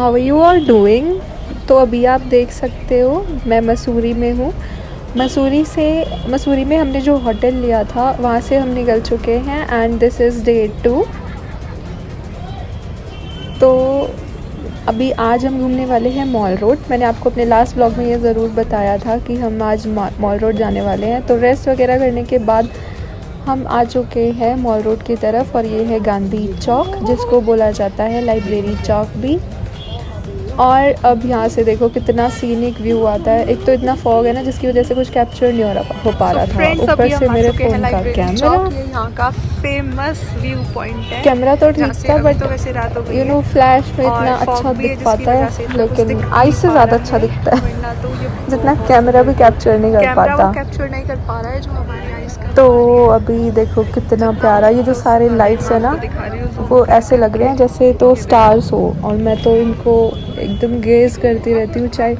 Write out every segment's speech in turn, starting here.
How are you all doing. तो अभी आप देख सकते हो मैं मसूरी में हूँ। मसूरी में हमने जो होटल लिया था वहाँ से हम निकल चुके हैं एंड दिस इज़ डे 2। तो अभी आज हम घूमने वाले हैं मॉल रोड। मैंने आपको अपने लास्ट ब्लॉग में ये ज़रूर बताया था कि हम आज मॉल रोड जाने वाले हैं। तो रेस्ट वगैरह करने के बाद हम आ चुके हैं मॉल रोड की तरफ और ये है गांधी चौक जिसको बोला जाता है लाइब्रेरी चौक भी। और अब यहाँ से देखो कितना सीनिक व्यू आता है। एक तो इतना फॉग है ना जिसकी वजह से कुछ कैप्चर नहीं हो पा रहा था। ऊपर से मेरे फ़ोन का कैमरा, यहाँ का फेमस व्यू पॉइंट है। कैमरा तो ठीक था बट तो वैसे रात हो गई यू नो फ्लैश में इतना अच्छा दिख पाता है लेकिन आई से ज़्यादा अच्छा दिखता है जितना कैमरा भी कैप्चर नहीं कर पाता। कैप्चर नहीं कर पा रहा है जो हमारी आईज का। तो अभी देखो कितना प्यारा ये जो सारे लाइट्स है ना वो ऐसे लग रहे हैं जैसे तो स्टार्स हो और मैं तो इनको एकदम गेज करती रहती हूँ। चाहे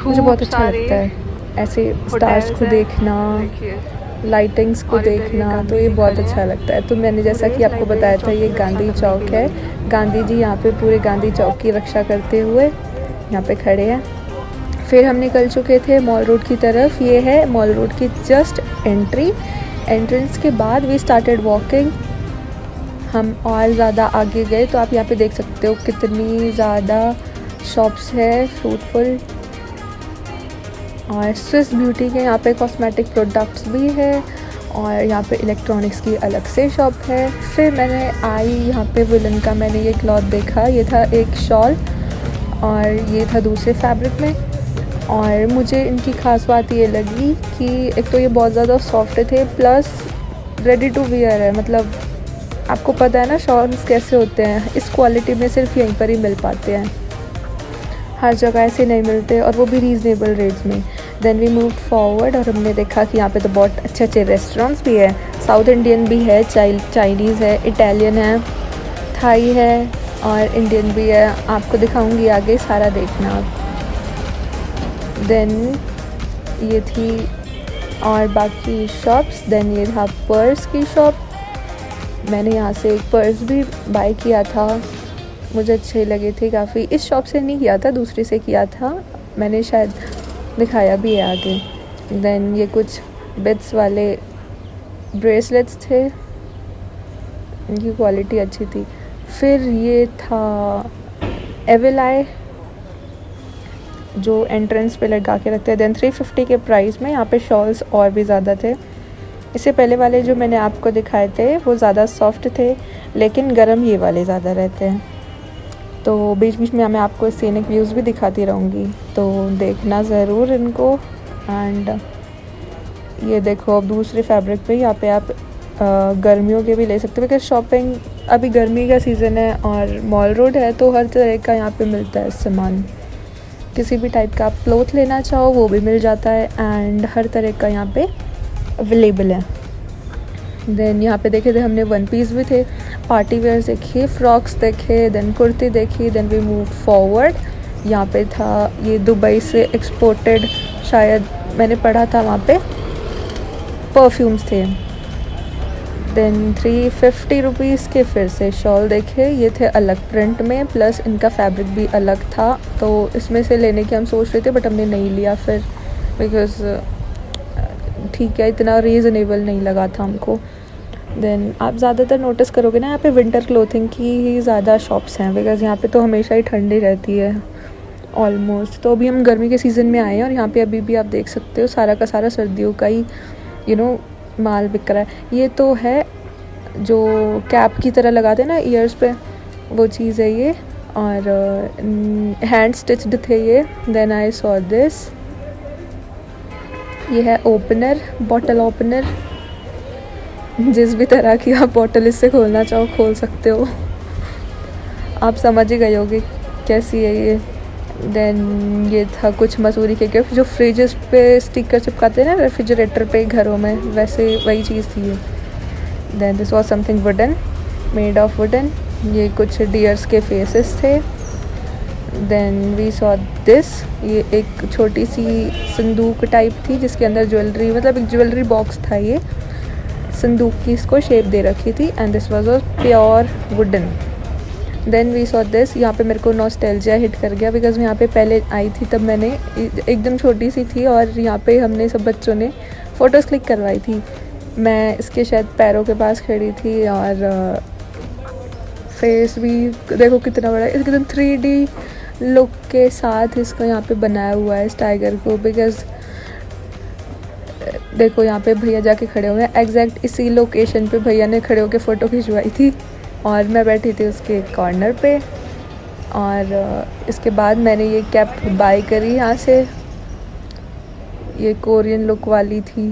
मुझे बहुत अच्छा लगता है ऐसे स्टार्स को देखना, लाइटिंग्स को देखना, तो ये बहुत अच्छा लगता है। तो मैंने जैसा कि आपको बताया था ये गांधी चौक है। गांधी जी यहाँ पे पूरे गांधी चौक की रक्षा करते हुए यहाँ पे खड़े हैं। फिर हम निकल चुके थे मॉल रोड की तरफ। ये है मॉल रोड की जस्ट एंट्रेंस के बाद वी स्टार्टेड वॉकिंग। हम और ज़्यादा आगे गए तो आप यहाँ पे देख सकते हो कितनी ज़्यादा शॉप्स है फ्रूटफुल। और स्विस ब्यूटी के यहाँ पे कॉस्मेटिक प्रोडक्ट्स भी है और यहाँ पे इलेक्ट्रॉनिक्स की अलग से शॉप है। फिर मैंने यहाँ पे वुलन का मैंने ये क्लॉथ देखा। ये था एक शॉल और ये था दूसरे फैब्रिक में। और मुझे इनकी ख़ास बात ये लगी कि एक तो ये बहुत ज़्यादा सॉफ्ट थे प्लस रेडी टू वियर है। मतलब आपको पता है ना शॉल्स कैसे होते हैं, इस क्वालिटी में सिर्फ यहीं पर ही मिल पाते हैं, हर जगह ऐसे नहीं मिलते और वो भी रीज़नेबल रेट्स में। देन वी मूव फॉरवर्ड और हमने देखा कि यहाँ पे तो बहुत अच्छे अच्छे रेस्टोरेंट्स भी है। साउथ इंडियन भी है, चाइनीज़ है, इटालियन है, थाई है और इंडियन भी है। आपको दिखाऊंगी आगे, सारा देखना आप। देन ये थी और बाकी शॉप्स। देन ये था पर्स की शॉप। मैंने यहाँ से एक पर्स भी बाय किया था, मुझे अच्छे लगे थे काफ़ी। इस शॉप से नहीं किया था, दूसरे से किया था मैंने, शायद दिखाया भी है आगे। देन ये कुछ बिट्स वाले ब्रेसलेट्स थे, इनकी क्वालिटी अच्छी थी। फिर ये था एविलाई जो एंट्रेंस पे लगा के रखते हैं। देन 350 के प्राइस में यहाँ पे शॉल्स और भी ज़्यादा थे। इससे पहले वाले जो मैंने आपको दिखाए थे वो ज़्यादा सॉफ्ट थे लेकिन गर्म ये वाले ज़्यादा रहते हैं। तो बीच बीच में मैं आपको सीनिक व्यूज़ भी दिखाती रहूँगी, तो देखना ज़रूर इनको। एंड ये देखो अब दूसरे फैब्रिक पे यहाँ पे आप गर्मियों के भी ले सकते हो बिकॉज शॉपिंग अभी गर्मी का सीज़न है और मॉल रोड है तो हर तरह का यहाँ पे मिलता है सामान। किसी भी टाइप का आप क्लोथ लेना चाहो वो भी मिल जाता है एंड हर तरह का यहाँ पे अवेलेबल है। देन यहाँ पे देखे थे हमने वन पीस भी थे, पार्टी वेयर्स देखे, फ्रॉक्स देखे, देन कुर्ती देखी। Then we move forward. यहाँ पे था ये दुबई से एक्सपोर्टेड, शायद मैंने पढ़ा था वहाँ पे परफ्यूम्स थे। देन 350 रुपीज़ के फिर से शॉल देखे, ये थे अलग प्रिंट में प्लस इनका फैब्रिक भी अलग था। तो इसमें से लेने की हम सोच रहे थे बट हमने नहीं लिया फिर बिकॉज़ ठीक है इतना रीज़नेबल नहीं लगा था हमको। देन आप ज़्यादातर नोटिस करोगे ना यहाँ पे विंटर क्लोथिंग की ही ज़्यादा शॉप्स हैं बिकॉज़ यहाँ पे तो हमेशा ही ठंडी रहती है ऑलमोस्ट। तो अभी हम गर्मी के सीज़न में आए हैं और यहाँ पे अभी भी आप देख सकते हो सारा का सारा सर्दियों का ही माल बिक रहा है। ये तो है जो कैप की तरह लगाते हैं ना ईयर्स पे, वो चीज़ है ये। और हैंड स्टिच्ड थे ये। देन आई सॉ दिस, ये है ओपनर, बॉटल ओपनर। जिस भी तरह की आप बॉटल इससे खोलना चाहो खोल सकते हो, आप समझ ही गए होगे कैसी है ये। देन ये था कुछ मसूरी के गिफ्ट जो फ्रिजेस पे स्टिकर चिपकाते हैं ना रेफ्रिजरेटर पे घरों में, वैसे वही चीज़ थी ये। Then this was something wooden, made of wooden. ये कुछ डियर्स के फेसेस थे। देन वी सॉ दिस, ये एक छोटी सी संदूक टाइप थी जिसके अंदर ज्वेलरी, मतलब एक ज्वेलरी बॉक्स था, ये संदूक की इसको शेप दे रखी थी। And this was a pure wooden. Then we saw this. यहाँ पे मेरे को नॉस्टैल्जिया हिट कर गया बिकॉज मैं यहाँ पे पहले आई थी तब मैंने एकदम छोटी सी थी और यहाँ पे हमने सब बच्चों ने फ़ोटोज़ क्लिक करवाई थी। मैं इसके शायद पैरों के पास खड़ी थी और फेस भी देखो कितना बड़ा है, एकदम 3D लुक के साथ इसको यहाँ पे बनाया हुआ है इस टाइगर को। बिकॉज देखो यहाँ पे भैया जाके खड़े हुए हैं, एग्जैक्ट इसी लोकेशन पे भैया ने खड़े होकर फ़ोटो खिंचवाई थी और मैं बैठी थी उसके कॉर्नर पे। और इसके बाद मैंने ये कैप बाय करी यहाँ से, ये कोरियन लुक वाली थी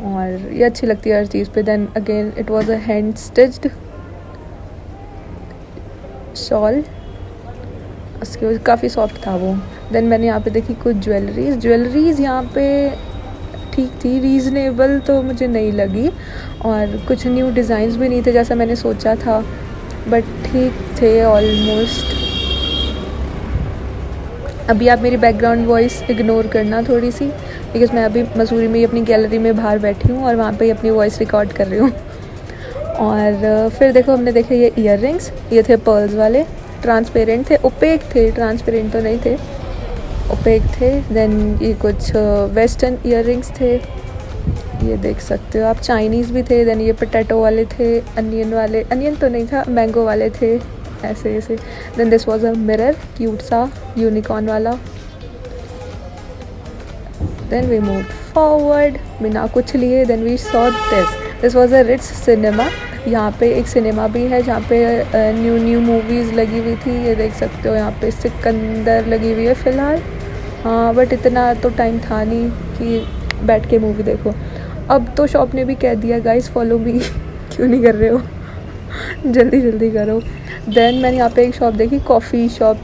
और ये अच्छी लगती है हर चीज़ पे। Then again it was a hand stitched shawl, उसके बाद काफ़ी सॉफ्ट था वो। देन मैंने यहाँ पे देखी कुछ ज्वेलरीज़ यहाँ पे ठीक थी, रीज़नेबल तो मुझे नहीं लगी और कुछ न्यू डिज़ाइंस भी नहीं थे जैसा मैंने सोचा था, बट ठीक थे ऑलमोस्ट। अभी आप मेरी बैकग्राउंड वॉइस इग्नोर करना थोड़ी सी, बिकॉज मैं अभी मसूरी में अपनी गैलरी में बाहर बैठी हूँ और वहाँ पे अपनी वॉइस रिकॉर्ड कर रही हूँ। और फिर देखो हमने देखे ये ईयररिंग्स, ये थे पर्ल्स वाले, ट्रांसपेरेंट थे, ओपेक थे, ट्रांसपेरेंट तो नहीं थे, ओपेक थे। देन ये कुछ वेस्टर्न ईयररिंग्स थे, ये देख सकते हो आप, चाइनीज़ भी थे। देन ये पोटैटो वाले थे, अनियन वाले, अनियन तो नहीं था, मैंगो वाले थे, ऐसे ऐसे। Then this was a mirror, cute सा यूनिकॉर्न वाला। देन वी मूव फॉरवर्ड बिना कुछ लिए। Then we saw this was a Ritz cinema. यहाँ पे एक सिनेमा भी है जहाँ पे न्यू मूवीज़ लगी हुई थी, ये देख सकते हो। यहाँ पे सिकंदर लगी हुई है फ़िलहाल, हाँ, बट इतना तो टाइम था नहीं कि बैठ के मूवी देखो। अब तो शॉप ने भी कह दिया गाइस फॉलो मी क्यों नहीं कर रहे हो जल्दी करो। देन मैंने यहाँ पे एक शॉप देखी, कॉफ़ी शॉप,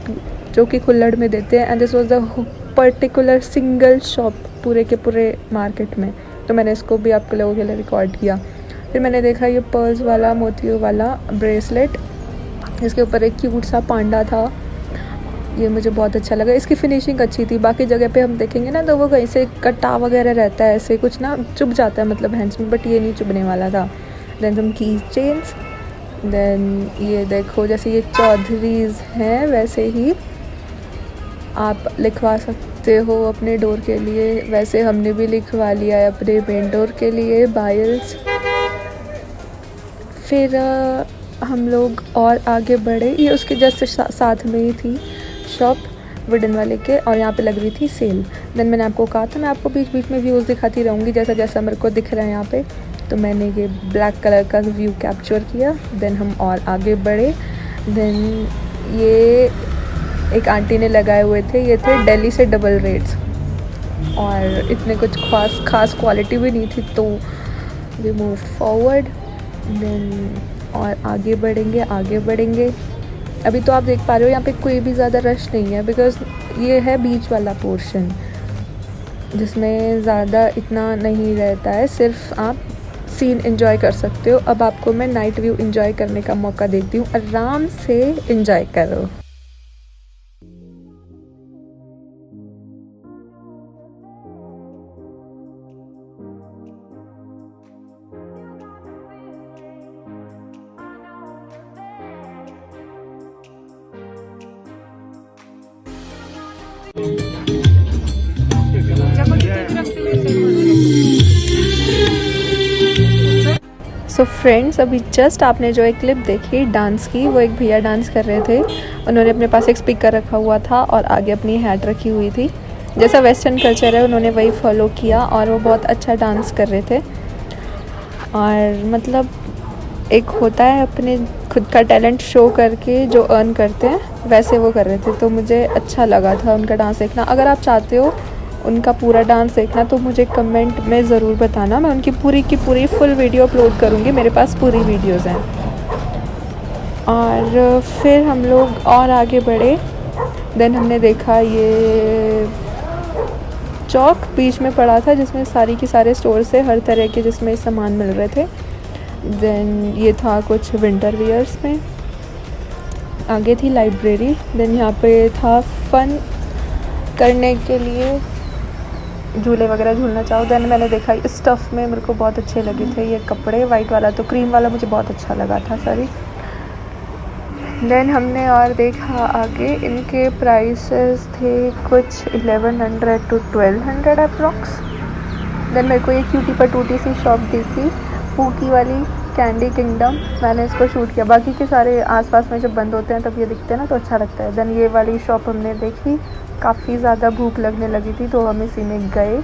जो कि कुल्लड़ में देते हैं, and this was the particular single shop पूरे के पूरे मार्केट में, तो मैंने इसको भी आपके लोगों के लिए रिकॉर्ड किया। फिर मैंने देखा ये पर्ल्स वाला, मोतियों वाला ब्रेसलेट, इसके ऊपर एक क्यूट सा पांडा था, ये मुझे बहुत अच्छा लगा, इसकी फिनिशिंग अच्छी थी। बाकी जगह पे हम देखेंगे ना तो वो कहीं से कटा वगैरह रहता है, ऐसे कुछ ना चुभ जाता है मतलब हैंड्स में, बट ये नहीं चुभने वाला था। देन हम की चेन्स, देन ये देखो जैसे ये चौधरीज़ हैं वैसे ही आप लिखवा सकते हो अपने डोर के लिए, वैसे हमने भी लिखवा लिया है अपने मेन डोर के लिए बाइल्स। फिर हम लोग और आगे बढ़े, ये उसके जस्ट साथ में ही थी शॉप वुडन वाले के, और यहाँ पे लग रही थी सेल। देन मैंने आपको कहा था मैं आपको बीच बीच में व्यूज़ दिखाती रहूँगी जैसा जैसा मेरे को दिख रहा है यहाँ पे, तो मैंने ये ब्लैक कलर का व्यू कैप्चर किया। देन हम और आगे बढ़े। देन ये एक आंटी ने लगाए हुए थे, ये थे दिल्ली से डबल रेट्स, और इतने कुछ खास क्वालिटी भी नहीं थी, तो वी मूव फॉरवर्ड। देन और आगे बढ़ेंगे। अभी तो आप देख पा रहे हो यहाँ पे कोई भी ज़्यादा रश नहीं है, बिकॉज़ ये है बीच वाला पोर्शन जिसमें ज़्यादा इतना नहीं रहता है, सिर्फ आप सीन एंजॉय कर सकते हो। अब आपको मैं नाइट व्यू एंजॉय करने का मौका देती हूँ, आराम से एंजॉय करो। सो फ्रेंड्स, अभी जस्ट आपने जो एक क्लिप देखी डांस की, वो एक भैया डांस कर रहे थे, उन्होंने अपने पास एक स्पीकर रखा हुआ था और आगे अपनी हैट रखी हुई थी। जैसा वेस्टर्न कल्चर है उन्होंने वही फॉलो किया और वो बहुत अच्छा डांस कर रहे थे। और मतलब एक होता है अपने खुद का टैलेंट शो करके जो अर्न करते हैं, वैसे वो कर रहे थे, तो मुझे अच्छा लगा था उनका डांस देखना। अगर आप चाहते हो उनका पूरा डांस देखना तो मुझे कमेंट में ज़रूर बताना, मैं उनकी पूरी की पूरी फुल वीडियो अपलोड करूँगी, मेरे पास पूरी वीडियोज़ हैं। और फिर हम लोग और आगे बढ़े। देन हमने देखा ये चौक बीच में पड़ा था जिसमें सारी की सारे स्टोर से हर तरह के जिसमें सामान मिल रहे थे। देन ये था कुछ विंटर वियर्स में। आगे थी लाइब्रेरी। देन यहाँ पे था फन करने के लिए, झूले वगैरह झूलना चाहो। देन मैंने देखा इस स्टफ़ में मेरे को बहुत अच्छे लगे थे ये कपड़े, वाइट वाला तो क्रीम वाला मुझे बहुत अच्छा लगा था, सॉरी। देन हमने और देखा आगे, इनके प्राइसेस थे कुछ 1100 to 1200 अप्रॉक्स। देन मेरे को ये क्यूटी पटूटी सी शॉप दिखी, पूकी वाली, कैंडी किंगडम। मैंने इसको शूट किया। बाकी के सारे आसपास में जब बंद होते हैं तब ये दिखते हैं ना, तो अच्छा लगता है। देन ये वाली शॉप हमने देखी, काफ़ी ज़्यादा भूख लगने लगी थी तो हम इसी में गए।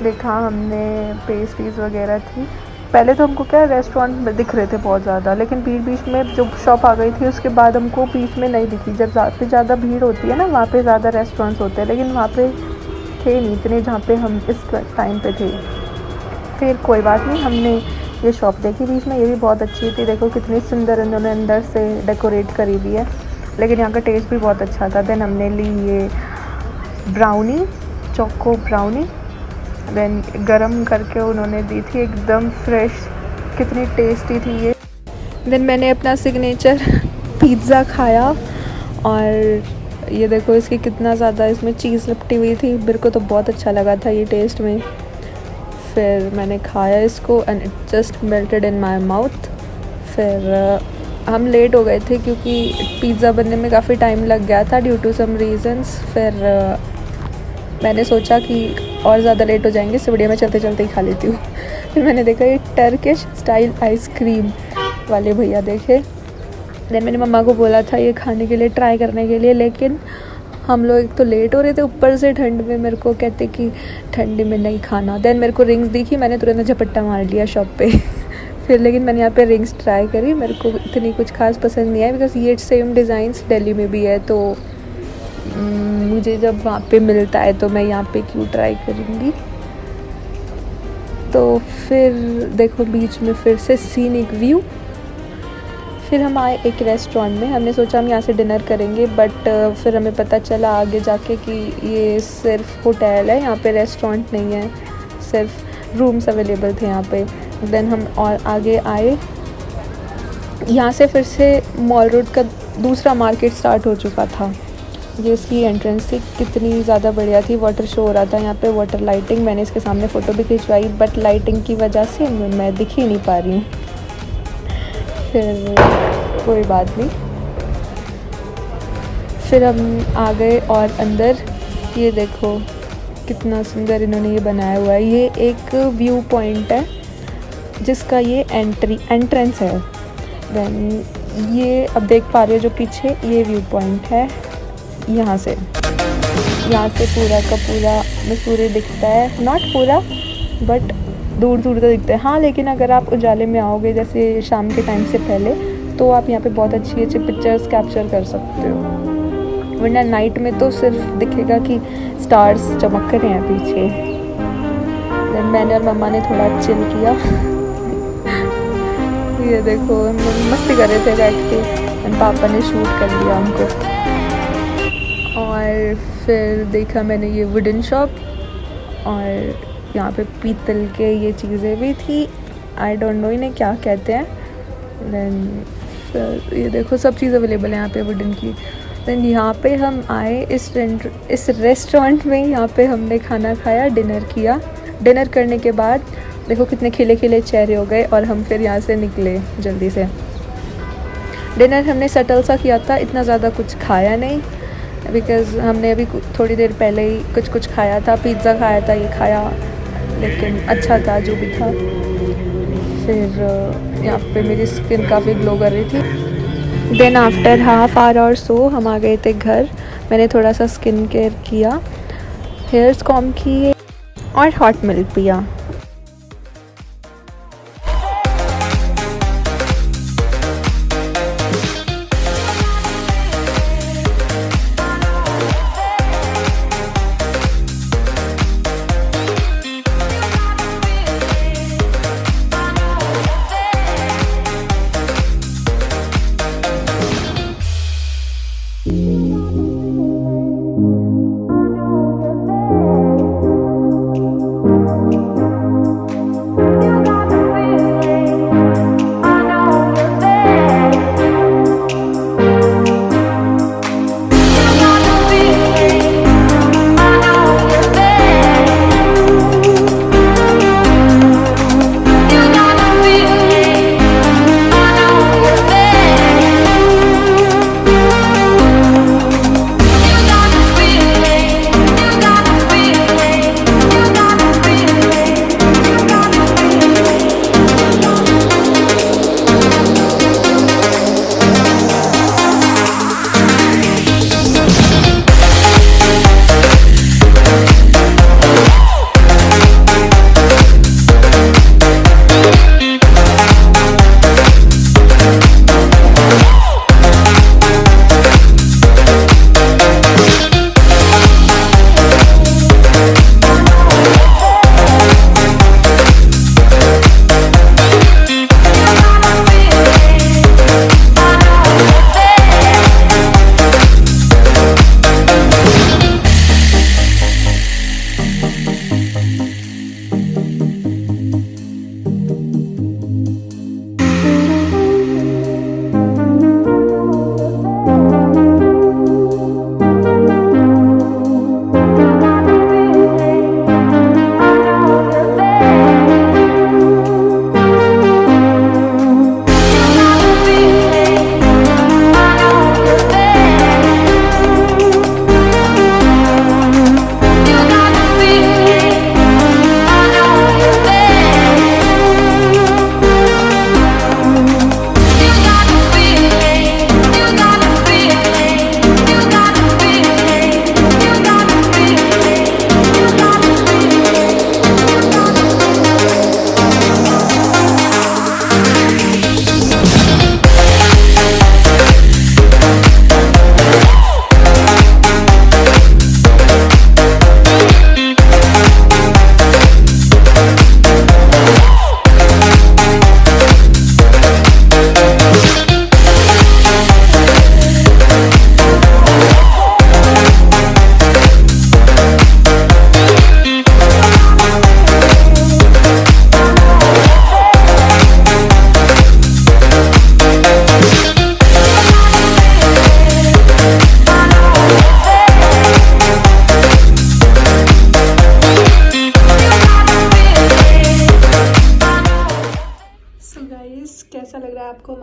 देखा हमने पेस्ट्रीज़ वगैरह थी। पहले तो हमको क्या रेस्टोरेंट दिख रहे थे बहुत ज़्यादा, लेकिन बीच बीच में जो शॉप आ गई थी उसके बाद हमको बीच में नहीं दिखी। जब ज़्यादा भीड़ होती है ना, वहाँ पे ज़्यादा रेस्टोरेंट्स होते हैं, लेकिन वहाँ पे थे नहीं इतने जहाँ पे हम इस टाइम पे थे। फिर कोई बात नहीं, हमने ये शॉप देखी बीच में, ये भी बहुत अच्छी थी। देखो कितनी सुंदर इन्होंने अंदर से डेकोरेट करी हुई है, लेकिन यहाँ का टेस्ट भी बहुत अच्छा था। देन हमने ली ये ब्राउनी, चोको ब्राउनी। देन गरम करके उन्होंने दी थी, एकदम फ्रेश, कितनी टेस्टी थी ये। देन मैंने अपना सिग्नेचर पिज़्ज़ा खाया, और ये देखो इसकी कितना ज़्यादा इसमें चीज़ लिपटी हुई थी। मेरे को तो बहुत अच्छा लगा था ये टेस्ट में। फिर मैंने खाया इसको and it just melted in my mouth. फिर हम लेट हो गए थे क्योंकि पिज़्ज़ा बनने में काफ़ी टाइम लग गया था ड्यू टू सम रीज़न्स। फिर मैंने सोचा कि और ज़्यादा लेट हो जाएंगे, इससे बढ़िया मैं चलते चलते ही खा लेती हूँ। फिर मैंने देखा ये टर्किश स्टाइल आइसक्रीम वाले भैया देखे। देन मैंने मम्मा को बोला था ये खाने के लिए, ट्राई करने के लिए, लेकिन हम लोग एक तो लेट हो रहे थे, ऊपर से ठंड में मेरे को कहते कि ठंडी में नहीं खाना। देन मेरे को रिंग्स दिखी, मैंने तुरंत झपट्टा मार लिया शॉप पे। फिर लेकिन मैंने यहाँ पे रिंग्स ट्राई करी, मेरे को इतनी कुछ खास पसंद नहीं आई, बिकॉज ये सेम डिज़ाइंस दिल्ली में भी है, तो मुझे जब वहाँ पे मिलता है तो मैं यहाँ पे क्यों ट्राई करूँगी। तो फिर देखो बीच में फिर से सीनिक व्यू। फिर हम आए एक रेस्टोरेंट में, हमने सोचा हम यहाँ से डिनर करेंगे, बट फिर हमें पता चला आगे जाके कि ये सिर्फ होटल है, यहाँ पे रेस्टोरेंट नहीं है, सिर्फ रूम्स अवेलेबल थे यहाँ पे। देन हम और आगे आए, यहाँ से फिर से मॉल रोड का दूसरा मार्केट स्टार्ट हो चुका था। ये इसकी एंट्रेंस थी, कितनी ज़्यादा बढ़िया थी। वाटर शो हो रहा था यहाँ पे, वाटर लाइटिंग। मैंने इसके सामने फ़ोटो भी खिंचवाई, बट लाइटिंग की वजह से मैं दिख ही नहीं पा रही हूँ। फिर कोई बात नहीं, फिर हम आ गए और अंदर ये देखो कितना सुंदर इन्होंने ये बनाया हुआ है। ये एक व्यू पॉइंट है जिसका ये एंट्रेंस है। देन ये अब देख पा रहे हो जो पीछे ये व्यू पॉइंट है, यहाँ से पूरा का पूरा मसूरी दिखता है। नॉट पूरा बट दूर दूर तक दिखता है। हाँ, लेकिन अगर आप उजाले में आओगे जैसे शाम के टाइम से पहले, तो आप यहाँ पे बहुत अच्छी अच्छी पिक्चर्स कैप्चर कर सकते हो, वरना नाइट में तो सिर्फ दिखेगा कि स्टार्स चमक रहे हैं पीछे। देन मैंने और मम्मा ने थोड़ा चिल किया। ये देखो मस्ती कर रहे थे बैठ के, पापा ने शूट कर लिया हमको। और फिर देखा मैंने ये वुडन शॉप, और यहाँ पे पीतल के ये चीज़ें भी थी, आई डोंट नो इन्हें क्या कहते हैं। देन फिर ये देखो सब चीज़ अवेलेबल है यहाँ पे वुडन की। देन यहाँ पे हम आए इस रेस्टोरेंट में, यहाँ पे हमने खाना खाया, डिनर किया। डिनर करने के बाद देखो कितने खिले खिले चेहरे हो गए, और हम फिर यहाँ से निकले जल्दी से। डिनर हमने सटल सा किया था, इतना ज़्यादा कुछ खाया नहीं, बिकॉज़ हमने अभी थोड़ी देर पहले ही कुछ खाया था, पिज़्ज़ा खाया था, ये खाया, लेकिन अच्छा था जो भी था। फिर यहाँ पे मेरी स्किन काफ़ी ग्लो कर रही थी। देन आफ्टर हाफ आवर और सो हम आ गए थे घर। मैंने थोड़ा सा स्किन केयर किया, हेयर्स कॉम्ब किए और हॉट मिल्क पिया।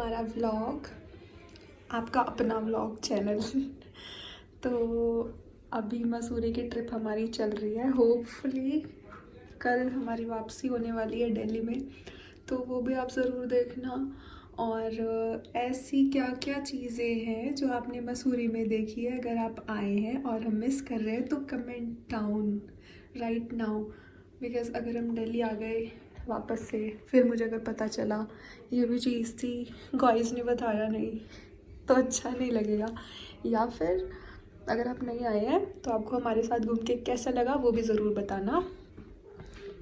हमारा व्लॉग, आपका अपना व्लॉग चैनल। तो अभी मसूरी की ट्रिप हमारी चल रही है। होपफुली कल हमारी वापसी होने वाली है दिल्ली में, तो वो भी आप ज़रूर देखना। और ऐसी क्या क्या चीज़ें हैं जो आपने मसूरी में देखी है, अगर आप आए हैं और हम मिस कर रहे हैं तो comment down right now. Because अगर हम दिल्ली आ गए वापस से, फिर मुझे अगर पता चला ये भी चीज़ थी, गाइस ने बताया नहीं, तो अच्छा नहीं लगेगा। या फिर अगर आप नहीं आए हैं तो आपको हमारे साथ घूम के कैसा लगा वो भी ज़रूर बताना।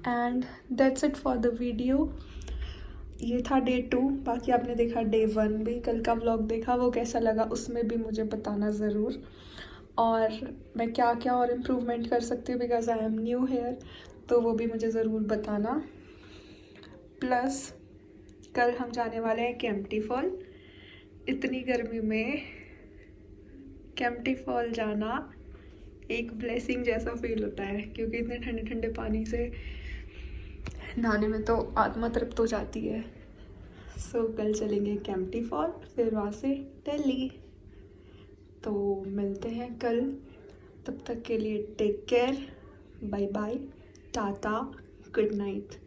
And that's it for the video. ये था डे 2, बाकी आपने देखा डे 1 भी, कल का व्लॉग देखा, वो कैसा लगा उसमें भी मुझे बताना ज़रूर। और मैं क्या क्या और इम्प्रूवमेंट कर सकती हूँ because I am new here, तो वो भी मुझे ज़रूर बताना। प्लस कल हम जाने वाले हैं केम्प्टी फॉल। इतनी गर्मी में केम्प्टी फॉल जाना एक ब्लेसिंग जैसा फील होता है, क्योंकि इतने ठंडे ठंडे पानी से नहाने में तो आत्मा तृप्त हो जाती है। सो कल चलेंगे केम्प्टी फॉल, फिर वहाँ से दिल्ली। तो मिलते हैं कल, तब तक के लिए take care, bye bye, tata, good night.